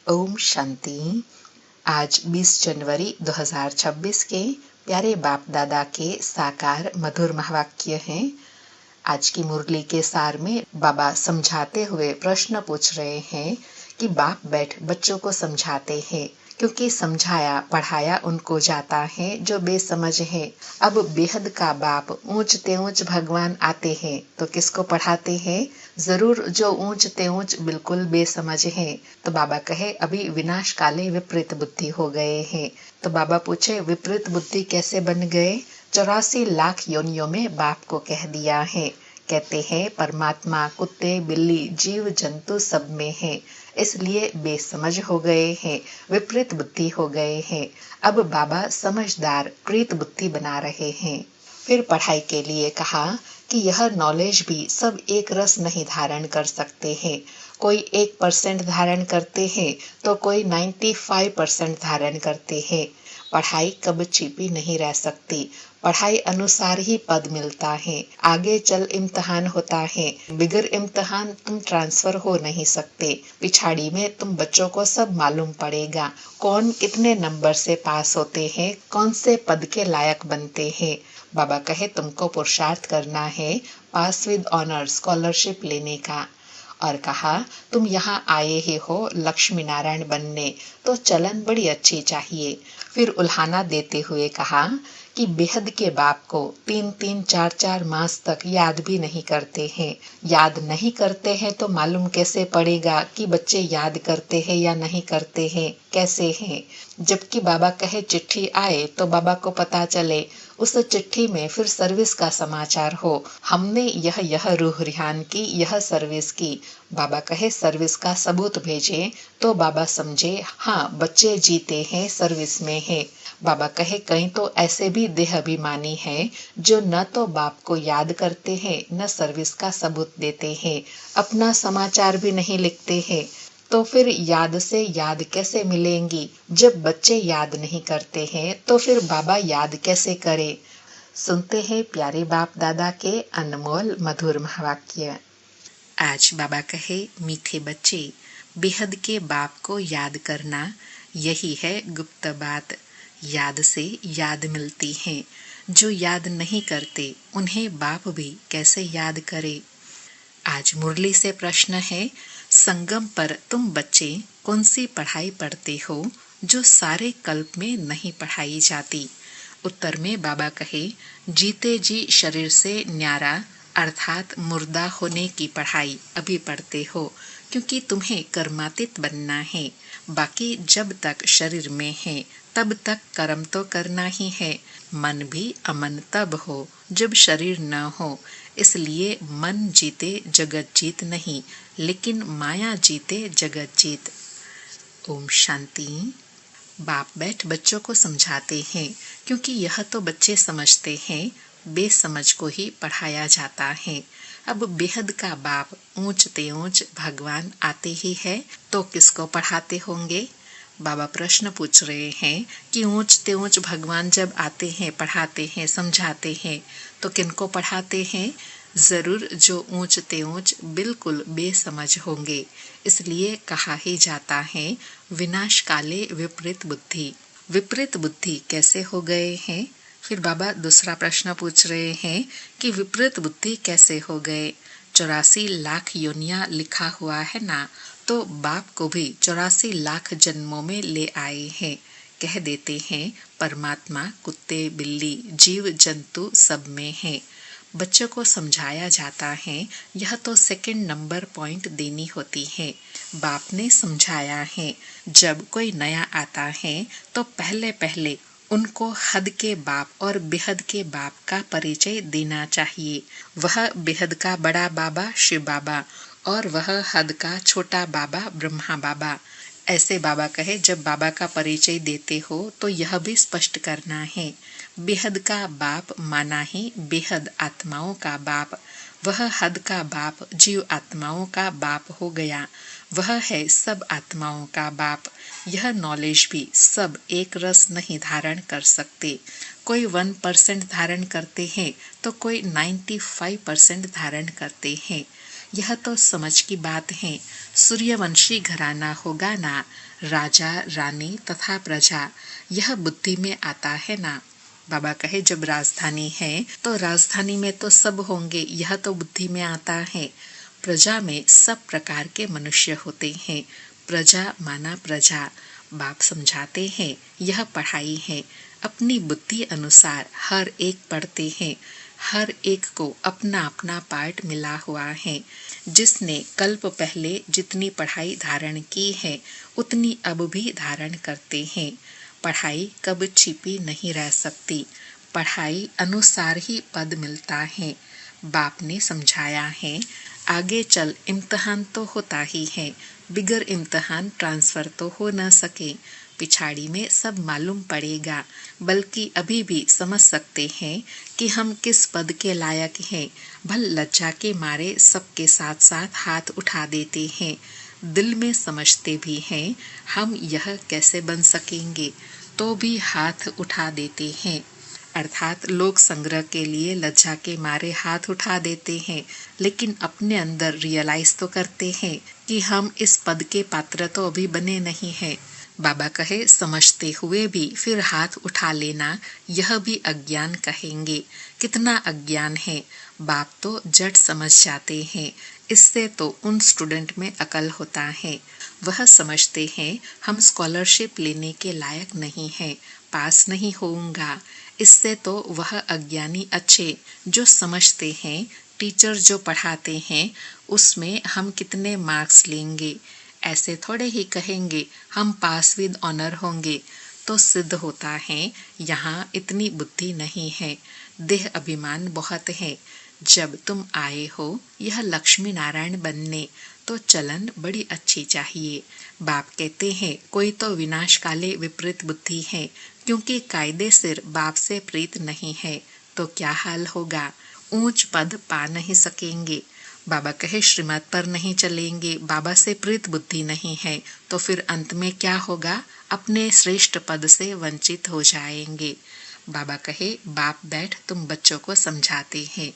ओम शांति। आज 20 जनवरी 2026 के प्यारे बाप दादा के साकार मधुर महावाक्य हैं। आज की मुरली के सार में बाबा समझाते हुए प्रश्न पूछ रहे हैं कि बाप बैठ बच्चों को समझाते हैं, क्योंकि समझाया पढ़ाया उनको जाता है जो बेसमझ है। अब बेहद का बाप ऊंच ते ऊंच भगवान आते हैं तो किसको पढ़ाते हैं? जरूर जो ऊंच ते ऊंच बिल्कुल बेसमझ है। तो बाबा कहे अभी विनाश काले विपरीत बुद्धि हो गए हैं। तो बाबा पूछे विपरीत बुद्धि कैसे बन गए? 84 लाख योनियों में बाप को कह दिया है। कहते हैं परमात्मा कुत्ते बिल्ली जीव जंतु सब में है, इसलिए बेसमझ हो गए हैं, विपरीत बुद्धि हो गए हैं। अब बाबा समझदार प्रीत बुद्धि बना रहे हैं। फिर पढ़ाई के लिए कहा कि यह नॉलेज भी सब एक रस नहीं धारण कर सकते हैं। कोई 1% धारण करते हैं तो कोई 95% धारण करते हैं। पढ़ाई कब छिपी नहीं रह सकती। पढ़ाई अनुसार ही पद मिलता है। आगे चल इम्तिहान होता है। बिगर इम्तिहान तुम ट्रांसफर हो नहीं सकते। पिछाड़ी में तुम बच्चों को सब मालूम पड़ेगा, कौन कितने नंबर से पास होते हैं, कौन से पद के लायक बनते हैं। बाबा कहे तुमको पुरुषार्थ करना है पास विद ऑनर स्कॉलरशिप लेने का। और कहा तुम यहाँ आए ही हो लक्ष्मी नारायण बनने, तो चलन बड़ी अच्छी चाहिए। फिर उल्हाना देते हुए कहा कि बेहद के बाप को 3-3 4-4 मास तक याद भी नहीं करते हैं। याद नहीं करते हैं तो मालूम कैसे पड़ेगा कि बच्चे याद करते हैं या नहीं करते हैं, कैसे हैं? जबकि बाबा कहे चिट्ठी आए तो बाबा को पता चले, उस चिट्ठी में फिर सर्विस का समाचार हो, हमने यह रूह रिहान की, यह सर्विस की। बाबा कहे सर्विस का सबूत भेजे तो बाबा समझे हाँ बच्चे जीते हैं, सर्विस में है। बाबा कहे कहीं तो ऐसे भी देह अभिमानी हैं जो न तो बाप को याद करते हैं न सर्विस का सबूत देते हैं, अपना समाचार भी नहीं लिखते हैं। तो फिर याद से याद कैसे मिलेंगी? जब बच्चे याद नहीं करते हैं तो फिर बाबा याद कैसे करे? सुनते हैं प्यारे बाप दादा के अनमोल मधुर महावाक्य। आज बाबा कहे मीठे बच्चे, बेहद के बाप को याद करना यही है गुप्त बात। याद से याद मिलती है। जो याद नहीं करते उन्हें बाप भी कैसे याद करे? आज मुरली से प्रश्न है, संगम पर तुम बच्चे कौन सी पढ़ाई पढ़ते हो जो सारे कल्प में नहीं पढ़ाई जाती? उत्तर में बाबा कहे जीते जी शरीर से न्यारा अर्थात मुर्दा होने की पढ़ाई अभी पढ़ते हो, क्योंकि तुम्हें कर्मातीत बनना है। बाकी जब तक शरीर में है तब तक कर्म तो करना ही है। मन भी अमन तब हो जब शरीर न हो, इसलिए मन जीते जगत जीत नहीं, लेकिन माया जीते जगत जीत। ओम शांति। बाप बैठ बच्चों को समझाते हैं, क्योंकि यह तो बच्चे समझते हैं, बेसमझ को ही पढ़ाया जाता है। अब बेहद का बाप ऊंच ते ऊंच भगवान आते ही है तो किसको पढ़ाते होंगे? बाबा प्रश्न पूछ रहे हैं कि ऊंच ते ऊंच भगवान जब आते हैं, पढ़ाते हैं, समझाते हैं तो किनको पढ़ाते हैं? जरूर जो ऊंच ते ऊंच बिल्कुल बेसमझ होंगे। इसलिए कहा ही जाता है विनाश काले विपरीत बुद्धि। विपरीत बुद्धि कैसे हो गए हैं? फिर बाबा दूसरा प्रश्न पूछ रहे हैं कि विपरीत बुद्धि कैसे हो गए? 84 लाख योनियां लिखा हुआ है ना, तो बाप को भी 84 लाख जन्मों में ले आए हैं। कह देते हैं परमात्मा कुत्ते बिल्ली जीव जंतु सब में है। बच्चों को समझाया जाता है, यह तो सेकंड नंबर पॉइंट देनी होती है। बाप ने समझाया है जब कोई नया आता है तो पहले पहले उनको हद के बाप और बेहद के बाप का परिचय देना चाहिए। वह बेहद का बड़ा बाबा शिव बाबा और वह हद का छोटा बाबा ब्रह्मा बाबा। ऐसे बाबा कहे जब बाबा का परिचय देते हो तो यह भी स्पष्ट करना है, बेहद का बाप माना ही बेहद आत्माओं का बाप। वह हद का बाप जीव आत्माओं का बाप हो गया। वह है सब आत्माओं का बाप। यह नॉलेज भी सब एक रस नहीं धारण कर सकते। कोई 1% धारण करते हैं तो कोई 95% धारण करते हैं। यह तो समझ की बात है। सूर्यवंशी घराना होगा ना, राजा रानी तथा प्रजा, यह बुद्धि में आता है ना। बाबा कहे जब राजधानी है तो राजधानी में तो सब होंगे, यह तो बुद्धि में आता है। प्रजा में सब प्रकार के मनुष्य होते हैं। प्रजा माना प्रजा। बाप समझाते हैं यह पढ़ाई है। अपनी बुद्धि अनुसार हर एक पढ़ते हैं। हर एक को अपना अपना पार्ट मिला हुआ है। जिसने कल्प पहले जितनी पढ़ाई धारण की है उतनी अब भी धारण करते हैं। पढ़ाई कब छिपी नहीं रह सकती। पढ़ाई अनुसार ही पद मिलता है। बाप ने समझाया है आगे चल इम्तिहान तो होता ही है, बिगर इम्तिहान ट्रांसफर तो हो न सके। पिछाड़ी में सब मालूम पड़ेगा, बल्कि अभी भी समझ सकते हैं कि हम किस पद के लायक हैं। भल लज्जा के मारे सबके साथ साथ हाथ उठा देते हैं। दिल में समझते भी हैं हम यह कैसे बन सकेंगे, तो भी हाथ उठा देते हैं। अर्थात लोक संग्रह के लिए लज्जा के मारे हाथ उठा देते हैं, लेकिन अपने अंदर रियलाइज तो करते हैं कि हम इस पद के पात्र तो अभी बने नहीं हैं। बाबा कहे समझते हुए भी फिर हाथ उठा लेना, यह भी अज्ञान कहेंगे। कितना अज्ञान है। बाप तो जट समझ जाते हैं। इससे तो उन स्टूडेंट में अकल होता है। वह समझते हैं हम स्कॉलरशिप लेने के लायक नहीं हैं, पास नहीं होऊंगा। इससे तो वह अज्ञानी अच्छे जो समझते हैं टीचर जो पढ़ाते हैं उसमें हम कितने मार्क्स लेंगे, ऐसे थोड़े ही कहेंगे हम पास विद ऑनर होंगे। तो सिद्ध होता है यहाँ इतनी बुद्धि नहीं है। देह अभिमान बहुत है। जब तुम आए हो यह लक्ष्मी नारायण बनने, तो चलन बड़ी अच्छी चाहिए। बाप कहते हैं कोई तो विनाश काले विपरीत बुद्धि है, क्योंकि कायदे सिर बाप से प्रीत नहीं है तो क्या हाल होगा। ऊंच पद पा नहीं सकेंगे। बाबा कहे श्रीमत पर नहीं चलेंगे, बाबा से प्रीत बुद्धि नहीं है, तो फिर अंत में क्या होगा, अपने श्रेष्ठ पद से वंचित हो जाएंगे। बाबा कहे बाप बैठ तुम बच्चों को समझाते हैं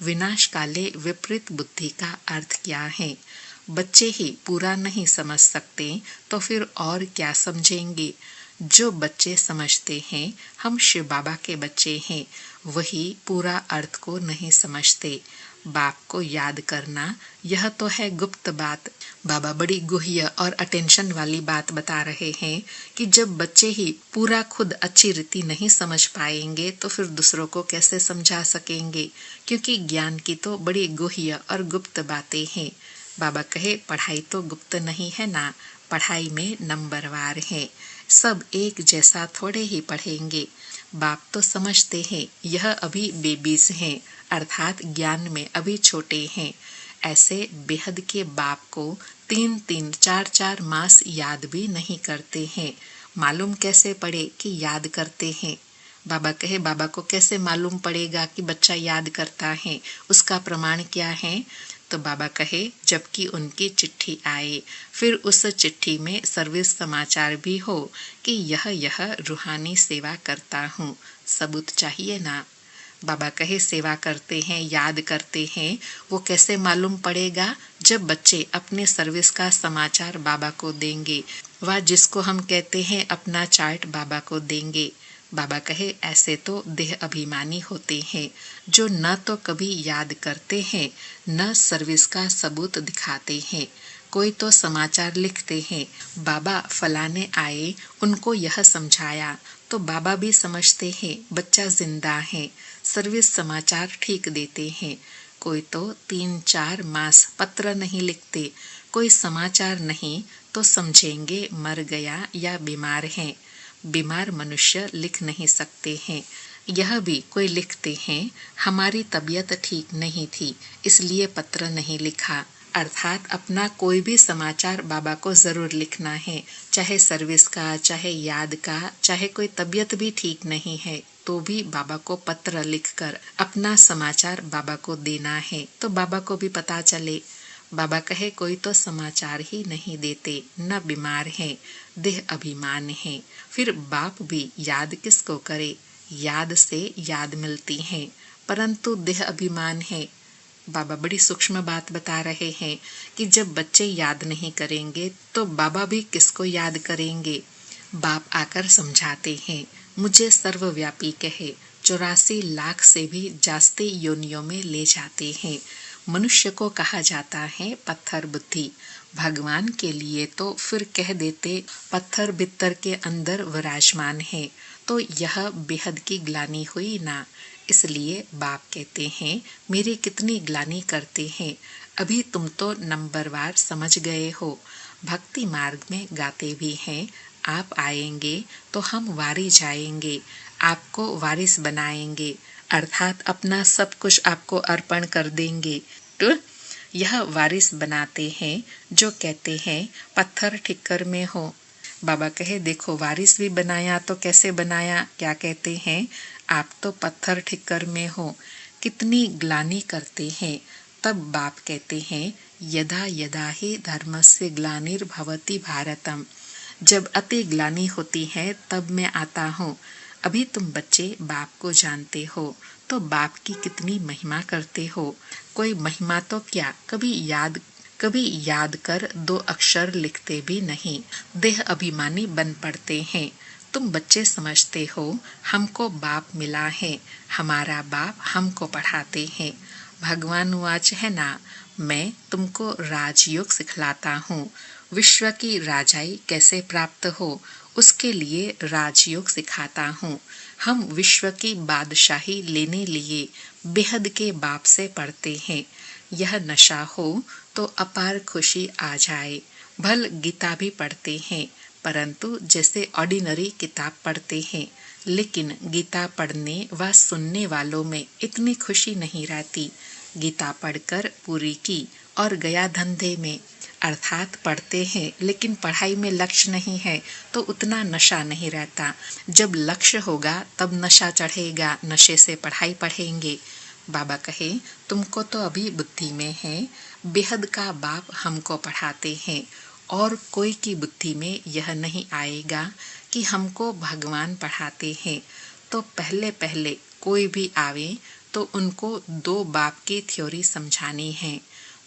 विनाश काले विपरीत बुद्धि का अर्थ क्या है। बच्चे ही पूरा नहीं समझ सकते तो फिर और क्या समझेंगे। जो बच्चे समझते हैं हम शिव बाबा के बच्चे हैं, वही पूरा अर्थ को नहीं समझते। बाप को याद करना यह तो है गुप्त बात। बाबा बड़ी गुह्य और अटेंशन वाली बात बता रहे हैं कि जब बच्चे ही पूरा खुद अच्छी रीति नहीं समझ पाएंगे तो फिर दूसरों को कैसे समझा सकेंगे, क्योंकि ज्ञान की तो बड़ी गुह्य और गुप्त बातें हैं। बाबा कहे पढ़ाई तो गुप्त नहीं है ना, पढ़ाई में नंबरवार है। सब एक जैसा थोड़े ही पढ़ेंगे। बाप तो समझते हैं यह अभी बेबीज हैं, अर्थात ज्ञान में अभी छोटे हैं। ऐसे बेहद के बाप को 3-3, 4-4 मास याद भी नहीं करते हैं। मालूम कैसे पड़े कि याद करते हैं। बाबा कहे बाबा को कैसे मालूम पड़ेगा कि बच्चा याद करता है, उसका प्रमाण क्या है। तो बाबा कहे जबकि उनकी चिट्ठी आए, फिर उस चिट्ठी में सर्विस समाचार भी हो कि यह रूहानी सेवा करता हूँ, सबूत चाहिए ना। बाबा कहे सेवा करते हैं, याद करते हैं, वो कैसे मालूम पड़ेगा जब बच्चे अपने सर्विस का समाचार बाबा को देंगे, वह जिसको हम कहते हैं अपना चार्ट बाबा को देंगे। बाबा कहे ऐसे तो देह अभिमानी होते हैं जो न तो कभी याद करते हैं न सर्विस का सबूत दिखाते हैं। कोई तो समाचार लिखते हैं बाबा फलाने आए, उनको यह समझाया, तो बाबा भी समझते हैं बच्चा जिंदा है, सर्विस समाचार ठीक देते हैं। कोई तो 3-4 मास पत्र नहीं लिखते, कोई समाचार नहीं तो समझेंगे मर गया या बीमार है। बीमार मनुष्य लिख नहीं सकते हैं। यह भी कोई लिखते हैं हमारी तबीयत ठीक नहीं थी इसलिए पत्र नहीं लिखा। अर्थात अपना कोई भी समाचार बाबा को जरूर लिखना है, चाहे सर्विस का, चाहे याद का, चाहे कोई तबीयत भी ठीक नहीं है तो भी बाबा को पत्र लिखकर अपना समाचार बाबा को देना है, तो बाबा को भी पता चले। बाबा कहे कोई तो समाचार ही नहीं देते, न बीमार है, देह अभिमान है। फिर बाप भी याद किसको करे, याद से याद मिलती है, परंतु देह अभिमान है। बाबा बड़ी सूक्ष्म बात बता रहे हैं कि जब बच्चे याद नहीं करेंगे तो बाबा भी किसको याद करेंगे। बाप आकर समझाते हैं, मुझे सर्वव्यापी कहे 84 लाख से भी जास्ती योनियों में ले जाते हैं। मनुष्य को कहा जाता है पत्थर बुद्धि, भगवान के लिए तो फिर कह देते पत्थर बित्तर के अंदर विराजमान है। तो यह बेहद की ग्लानि हुई ना। इसलिए बाप कहते हैं, मेरी कितनी ग्लानि करते हैं। अभी तुम तो नंबरवार समझ गए हो। भक्ति मार्ग में गाते भी हैं, आप आएंगे तो हम वारी जाएंगे, आपको वारिस बनाएंगे, अर्थात अपना सब कुछ आपको अर्पण कर देंगे। तो यह वारिस बनाते हैं जो कहते हैं पत्थर ठिक्कर में हो। बाबा कहे, देखो वारिस भी बनाया तो कैसे बनाया, क्या कहते हैं, आप तो पत्थर ठिक्कर में हो। कितनी ग्लानि करते हैं। तब बाप कहते हैं, यदा यदा ही धर्मस्य ग्लानिर्भवति भारतम, जब अति ग्लानि होती है तब मैं आता हूँ। अभी तुम बच्चे बाप को जानते हो तो बाप की कितनी महिमा करते हो। कोई महिमा तो क्या, कभी याद कर 2 अक्षर लिखते भी नहीं, देह अभिमानी बन पड़ते हैं। तुम बच्चे समझते हो हमको बाप मिला है, हमारा बाप हमको पढ़ाते हैं। भगवान वाच है ना, मैं तुमको राजयोग सिखलाता हूँ। विश्व की राजाई कैसे प्राप्त हो उसके लिए राजयोग सिखाता हूँ। हम विश्व की बादशाही लेने लिए बेहद के बाप से पढ़ते हैं। यह नशा हो तो अपार खुशी आ जाए। भल गीता भी पढ़ते हैं, परंतु जैसे ऑर्डिनरी किताब पढ़ते हैं, लेकिन गीता पढ़ने व सुनने वालों में इतनी खुशी नहीं रहती। गीता पढ़कर पूरी की और गया धंधे में, अर्थात पढ़ते हैं लेकिन पढ़ाई में लक्ष्य नहीं है तो उतना नशा नहीं रहता। जब लक्ष्य होगा तब नशा चढ़ेगा, नशे से पढ़ाई पढ़ेंगे। बाबा कहे, तुमको तो अभी बुद्धि में है, बेहद का बाप हमको पढ़ाते हैं और कोई की बुद्धि में यह नहीं आएगा कि हमको भगवान पढ़ाते हैं। तो पहले पहले कोई भी आवे तो उनको 2 बाप की थ्योरी समझानी है।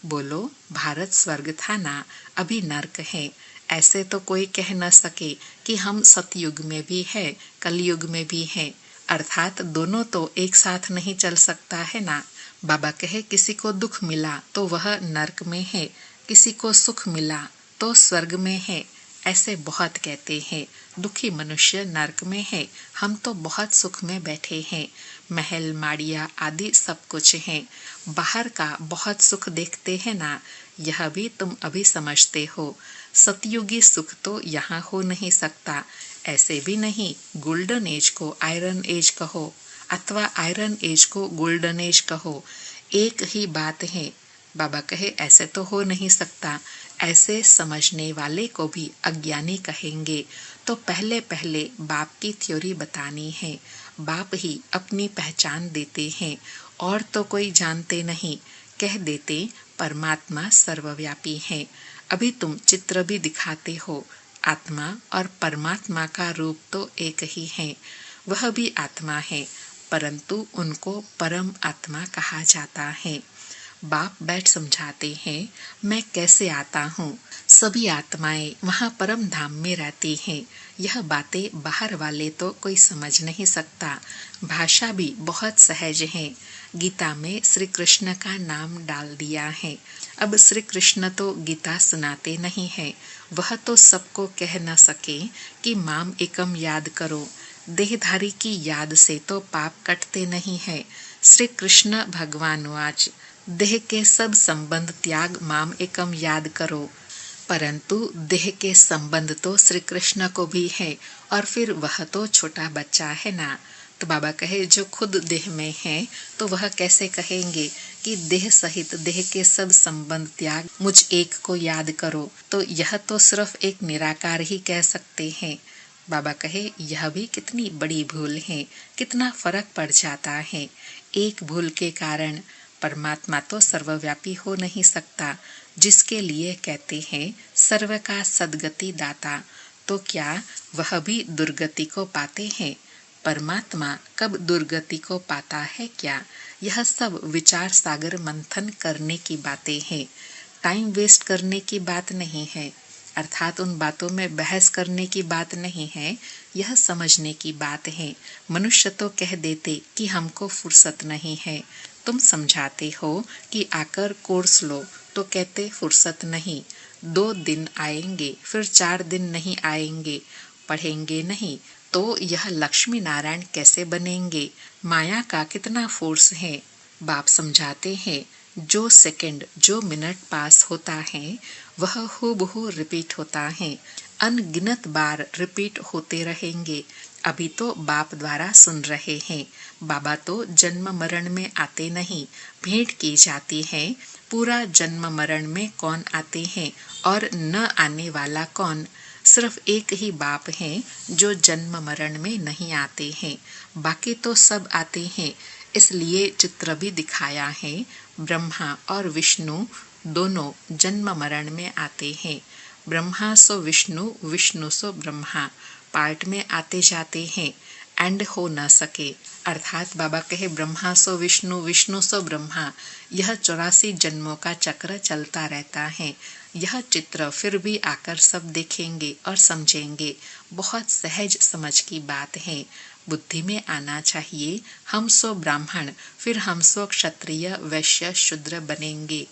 बोलो भारत स्वर्ग था ना, अभी नर्क है। ऐसे तो कोई कह न सके कि हम सतयुग में भी है, कलयुग में भी है, अर्थात दोनों तो एक साथ नहीं चल सकता है ना। बाबा कहे, किसी को दुख मिला तो वह नर्क में है, किसी को सुख मिला तो स्वर्ग में है। ऐसे बहुत कहते हैं, दुखी मनुष्य नर्क में है, हम तो बहुत सुख में बैठे हैं, महल माड़िया आदि सब कुछ है, बाहर का बहुत सुख देखते हैं ना। यह भी तुम अभी समझते हो। सतयुगी सुख तो यहाँ हो नहीं सकता। ऐसे भी नहीं गोल्डन एज को आयरन एज कहो अथवा आयरन एज को गोल्डन एज कहो, एक ही बात है। बाबा कहे, ऐसे तो हो नहीं सकता। ऐसे समझने वाले को भी अज्ञानी कहेंगे। तो पहले पहले बाप की थ्योरी बतानी है। बाप ही अपनी पहचान देते हैं और तो कोई जानते नहीं। कह देते परमात्मा सर्वव्यापी है। अभी तुम चित्र भी दिखाते हो, आत्मा और परमात्मा का रूप तो एक ही है। वह भी आत्मा है, परंतु उनको परम आत्मा कहा जाता है। बाप बैठ समझाते हैं, मैं कैसे आता हूँ। सभी आत्माएं वहाँ परम धाम में रहती हैं। यह बातें बाहर वाले तो कोई समझ नहीं सकता। भाषा भी बहुत सहज है। गीता में श्री कृष्ण का नाम डाल दिया है। अब श्री कृष्ण तो गीता सुनाते नहीं है, वह तो सबको कह न सके कि माम एकम याद करो। देहधारी की याद से तो पाप कटते नहीं है। श्री कृष्ण भगवान वाच, देह के सब संबंध त्याग माम एकम याद करो। परंतु देह के संबंध तो श्री कृष्ण को भी है और फिर वह तो छोटा बच्चा है ना। तो बाबा कहे, जो खुद देह में है तो वह कैसे कहेंगे कि देह सहित देह के सब संबंध त्याग मुझ एक को याद करो। तो यह तो सिर्फ एक निराकार ही कह सकते हैं। बाबा कहे, यह भी कितनी बड़ी भूल है, कितना फर्क पड़ जाता है। एक भूल के कारण परमात्मा तो सर्वव्यापी हो नहीं सकता, जिसके लिए कहते हैं सर्व का सद्गति दाता। तो क्या वह भी दुर्गति को पाते हैं? परमात्मा कब दुर्गति को पाता है क्या? यह सब विचार सागर मंथन करने की बातें हैं, टाइम वेस्ट करने की बात नहीं है। अर्थात उन बातों में बहस करने की बात नहीं है, यह समझने की बात है। मनुष्य तो कह देते कि हमको फुर्सत नहीं है, तुम समझाते हो कि आकर कोर्स लो, तो कहते फुर्सत नहीं। 2 दिन आएंगे, फिर 4 दिन नहीं आएंगे, पढ़ेंगे नहीं, तो यह लक्ष्मी नारायण कैसे बनेंगे? माया का कितना फोर्स है। बाप समझाते हैं, जो सेकंड जो मिनट पास होता है वह हूबहू रिपीट होता है, अनगिनत बार रिपीट होते रहेंगे। अभी तो बाप द्वारा सुन रहे हैं। बाबा तो जन्म मरण में आते नहीं, भेंट की जाती है। पूरा जन्म मरण में कौन आते हैं और न आने वाला कौन? सिर्फ एक ही बाप है जो जन्म मरण में नहीं आते हैं, बाकी तो सब आते हैं। इसलिए चित्र भी दिखाया है, ब्रह्मा और विष्णु दोनों जन्म मरण में आते हैं। ब्रह्मा सो विष्णु, विष्णु सो ब्रह्मा, पार्ट में आते जाते हैं, एंड हो न सके। अर्थात बाबा कहे ब्रह्मा सो विष्णु, विष्णु सो ब्रह्मा, यह 84 जन्मों का चक्र चलता रहता है। यह चित्र फिर भी आकर सब देखेंगे और समझेंगे। बहुत सहज समझ की बात है, बुद्धि में आना चाहिए। हम सो ब्राह्मण, फिर हम सो क्षत्रिय वैश्य शूद्र बनेंगे।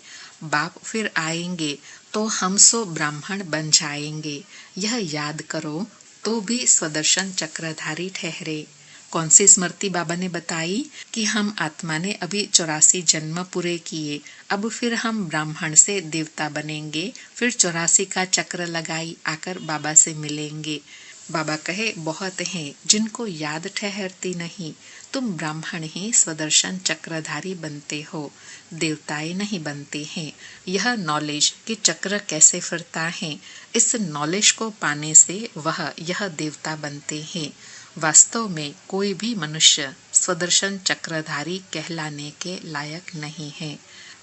बाप फिर आएंगे तो हम सो ब्राह्मण बन जाएंगे। यह याद करो तो भी स्वदर्शन चक्रधारी ठहरे। कौन सी स्मृति बाबा ने बताई कि हम आत्मा ने अभी 84 जन्म पूरे किए, अब फिर हम ब्राह्मण से देवता बनेंगे, फिर 84 का चक्र लगाई आकर बाबा से मिलेंगे। बाबा कहे बहुत हैं जिनको याद ठहरती नहीं। तुम ब्राह्मण ही स्वदर्शन चक्रधारी बनते हो, देवताएं नहीं बनते हैं। यह नॉलेज कि चक्र कैसे फिरता है, इस नॉलेज को पाने से वह यह देवता बनते हैं। वास्तव में कोई भी मनुष्य स्वदर्शन चक्रधारी कहलाने के लायक नहीं है,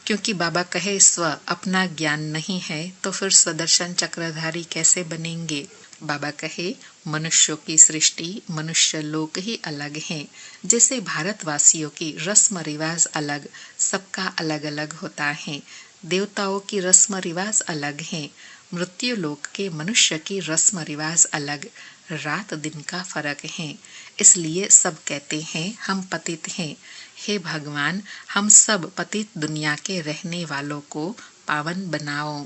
क्योंकि बाबा कहे स्व अपना ज्ञान नहीं है तो फिर स्वदर्शन चक्रधारी कैसे बनेंगे। बाबा कहे मनुष्यों की सृष्टि, मनुष्य लोक ही अलग हैं। जैसे भारतवासियों की रस्म रिवाज अलग, सबका अलग अलग होता है। देवताओं की रस्म रिवाज अलग हैं। मृत्यु लोक के मनुष्य की रस्म रिवाज अलग, रात दिन का फर्क है। इसलिए सब कहते हैं हम पतित हैं। हे भगवान, हम सब पतित दुनिया के रहने वालों को पावन बनाओ।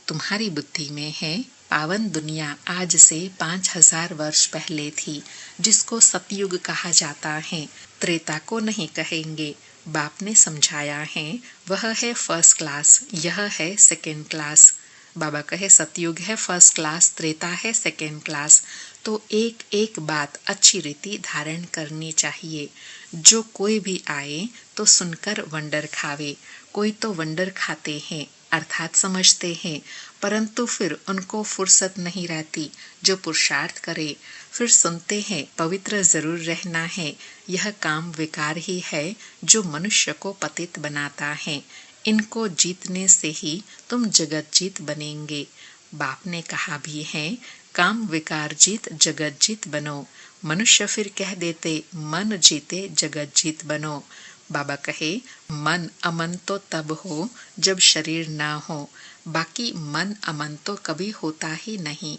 तुम्हारी बुद्धि में है, पावन दुनिया आज से 5000 वर्ष पहले थी, जिसको सतयुग कहा जाता है। त्रेता को नहीं कहेंगे। बाप ने समझाया है, वह है फर्स्ट क्लास, यह है सेकेंड क्लास। बाबा कहे सतयुग है फर्स्ट क्लास, त्रेता है सेकेंड क्लास। तो एक एक बात अच्छी रीति धारण करनी चाहिए। जो कोई भी आए तो सुनकर वंडर खावे। कोई तो वंडर खाते हैं अर्थात समझते हैं, परंतु फिर उनको फुर्सत नहीं रहती। जो पुरुषार्थ करे फिर सुनते हैं पवित्र जरूर रहना है। यह काम विकार ही है जो मनुष्य को पतित बनाता है। इनको जीतने से ही तुम जगत जीत बनेंगे। बाप ने कहा भी है, काम विकार जीत जगत जीत बनो। मनुष्य फिर कह देते मन जीते जगत जीत बनो। बाबा कहे मन अमन तो तब हो जब शरीर ना हो, बाकी मन अमन तो कभी होता ही नहीं।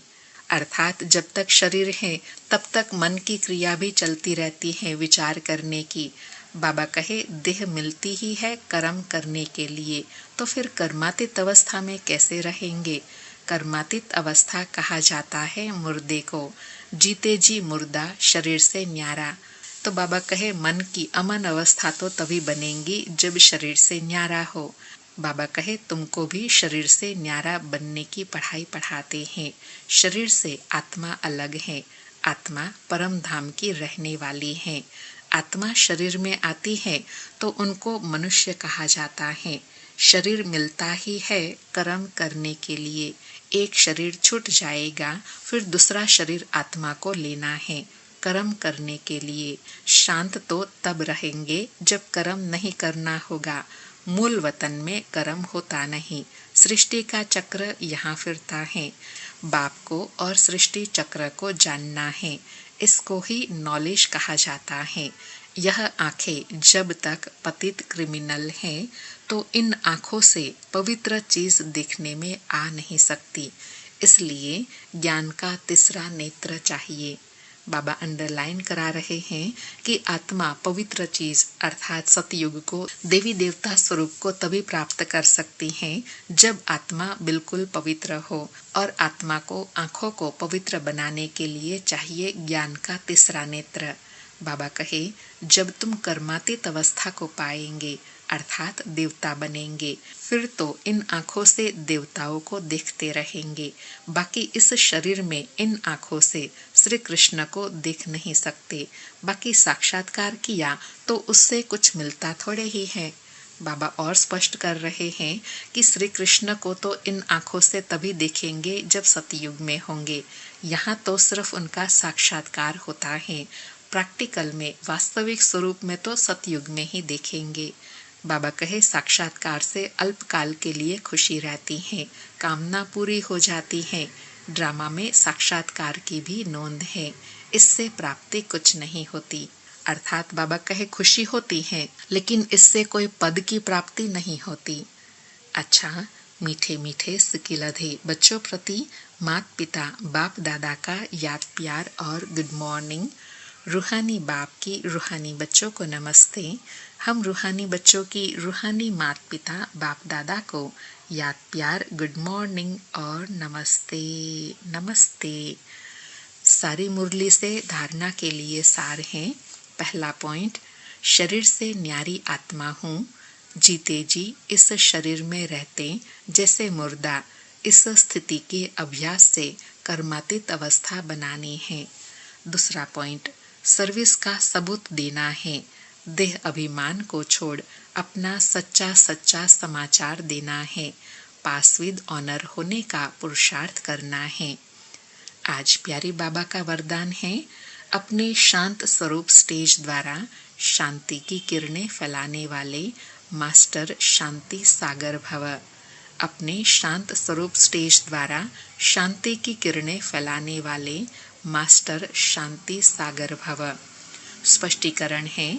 अर्थात जब तक शरीर है तब तक मन की क्रिया भी चलती रहती है विचार करने की। बाबा कहे देह मिलती ही है कर्म करने के लिए, तो फिर कर्मातीत अवस्था में कैसे रहेंगे। कर्मातीत अवस्था कहा जाता है मुर्दे को, जीते जी मुर्दा शरीर से न्यारा। तो बाबा कहे मन की अमन अवस्था तो तभी बनेगी जब शरीर से न्यारा हो। बाबा कहे तुमको भी शरीर से न्यारा बनने की पढ़ाई पढ़ाते हैं। शरीर से आत्मा अलग है, आत्मा परम धाम की रहने वाली है। आत्मा शरीर में आती है तो उनको मनुष्य कहा जाता है। शरीर मिलता ही है कर्म करने के लिए। एक शरीर छूट जाएगा, फिर दूसरा शरीर आत्मा को लेना है कर्म करने के लिए। शांत तो तब रहेंगे जब कर्म नहीं करना होगा। मूल वतन में कर्म होता नहीं। सृष्टि का चक्र यहाँ फिरता है। बाप को और सृष्टि चक्र को जानना है, इसको ही नॉलेज कहा जाता है। यह आंखें जब तक पतित क्रिमिनल हैं तो इन आंखों से पवित्र चीज देखने में आ नहीं सकती, इसलिए ज्ञान का तीसरा नेत्र चाहिए। बाबा अंडरलाइन करा रहे हैं कि आत्मा पवित्र चीज अर्थात सतयुग को, देवी देवता स्वरूप को तभी प्राप्त कर सकती है जब आत्मा बिल्कुल पवित्र हो, और आत्मा को आंखों को पवित्र बनाने के लिए चाहिए ज्ञान का तीसरा नेत्र। बाबा कहे, जब तुम कर्मातीत अवस्था को पाएंगे अर्थात देवता बनेंगे, फिर तो इन आंखों से देवताओं को देखते रहेंगे। बाकी इस शरीर में इन आंखों से श्री कृष्ण को देख नहीं सकते। बाकी साक्षात्कार किया तो उससे कुछ मिलता थोड़े ही है। बाबा और स्पष्ट कर रहे हैं कि श्री कृष्ण को तो इन आंखों से तभी देखेंगे जब सतयुग में होंगे। यहाँ तो सिर्फ उनका साक्षात्कार होता है, प्रैक्टिकल में वास्तविक स्वरूप में तो सतयुग में ही देखेंगे। बाबा कहे, साक्षात्कार से अल्पकाल के लिए खुशी रहती है, कामना पूरी हो जाती है। ड्रामा में साक्षात्कार की भी नोंद है, इससे प्राप्ति कुछ नहीं होती। अर्थात बाबा कहे खुशी होती है, लेकिन इससे कोई पद की प्राप्ति नहीं होती। अच्छा, मीठे मीठे सिकिलधे बच्चों प्रति माता पिता बाप दादा का याद प्यार और गुड मॉर्निंग। रूहानी बाप की रूहानी बच्चों को नमस्ते। हम रूहानी बच्चों की रूहानी माता पिता बाप दादा को याद प्यार गुड मॉर्निंग और नमस्ते नमस्ते। सारी मुरली से धारणा के लिए सार है। पहला पॉइंट, शरीर से न्यारी आत्मा हूँ, जीते जी इस शरीर में रहते जैसे मुर्दा। इस स्थिति के अभ्यास से कर्मातीत अवस्था बनानी है। दूसरा पॉइंट, सर्विस का सबूत देना है। देह अभिमान को छोड़ अपना सच्चा सच्चा समाचार देना है। पास विद ऑनर होने का पुरुषार्थ करना है। आज प्यारी बाबा का वरदान है, अपने शांत स्वरूप स्टेज द्वारा शांति की किरणें फैलाने वाले मास्टर शांति सागर भव। अपने शांत स्वरूप स्टेज द्वारा शांति की किरणें फैलाने वाले मास्टर शांति सागर भव। स्पष्टीकरण है,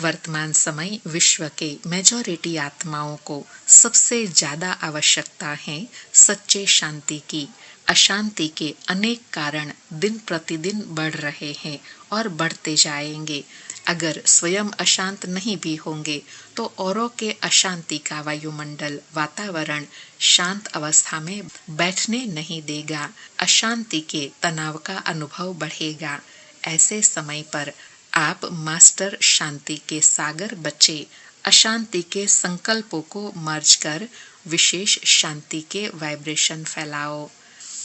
वर्तमान समय विश्व के मेजॉरिटी आत्माओं को सबसे ज्यादा आवश्यकता है सच्चे शांति की। अशांति के अनेक कारण दिन प्रतिदिन बढ़ रहे हैं और बढ़ते जाएंगे। अगर स्वयं अशांत नहीं भी होंगे तो औरों के अशांति का वायुमंडल वातावरण शांत अवस्था में बैठने नहीं देगा। अशांति के तनाव का अनुभव बढ़ेगा। ऐसे समय पर आप मास्टर शांति के सागर बच्चे अशांति के संकल्पों को मर्ज कर विशेष शांति के वाइब्रेशन फैलाओ।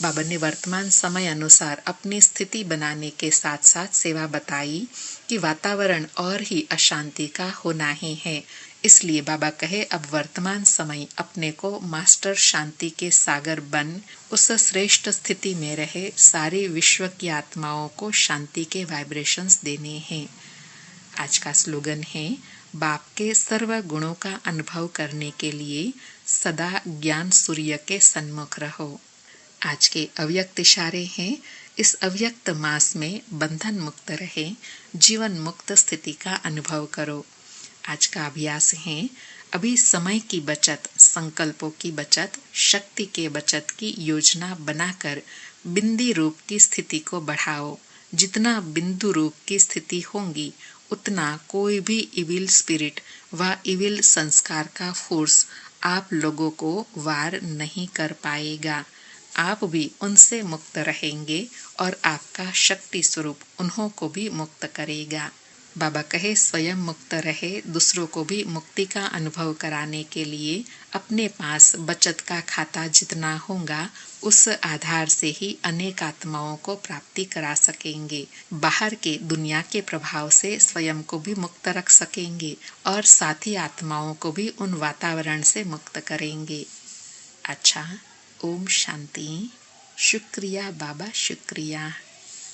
बाबा ने वर्तमान समय अनुसार अपनी स्थिति बनाने के साथ साथ सेवा बताई कि वातावरण और ही अशांति का होना ही है। इसलिए बाबा कहे, अब वर्तमान समय अपने को मास्टर शांति के सागर बन उस श्रेष्ठ स्थिति में रहे सारी विश्व की आत्माओं को शांति के वाइब्रेशंस देने हैं। आज का स्लोगन है, बाप के सर्व गुणों का अनुभव करने के लिए सदा ज्ञान सूर्य के सन्मुख रहो। आज के अव्यक्त इशारे हैं, इस अव्यक्त मास में बंधन मुक्त रहे, जीवन मुक्त स्थिति का अनुभव करो। आज का अभ्यास है, अभी समय की बचत, संकल्पों की बचत, शक्ति के बचत की योजना बनाकर बिंदी रूप की स्थिति को बढ़ाओ। जितना बिंदु रूप की स्थिति होंगी उतना कोई भी इविल स्पिरिट व इविल संस्कार का फोर्स आप लोगों को वार नहीं कर पाएगा। आप भी उनसे मुक्त रहेंगे और आपका शक्ति स्वरूप उन्हों को भी मुक्त करेगा। बाबा कहे, स्वयं मुक्त रहे, दूसरों को भी मुक्ति का अनुभव कराने के लिए अपने पास बचत का खाता जितना होगा उस आधार से ही अनेक आत्माओं को प्राप्ति करा सकेंगे। बाहर के दुनिया के प्रभाव से स्वयं को भी मुक्त रख सकेंगे और साथी आत्माओं को भी उन वातावरण से मुक्त करेंगे। अच्छा, ओम शांति। शुक्रिया बाबा, शुक्रिया।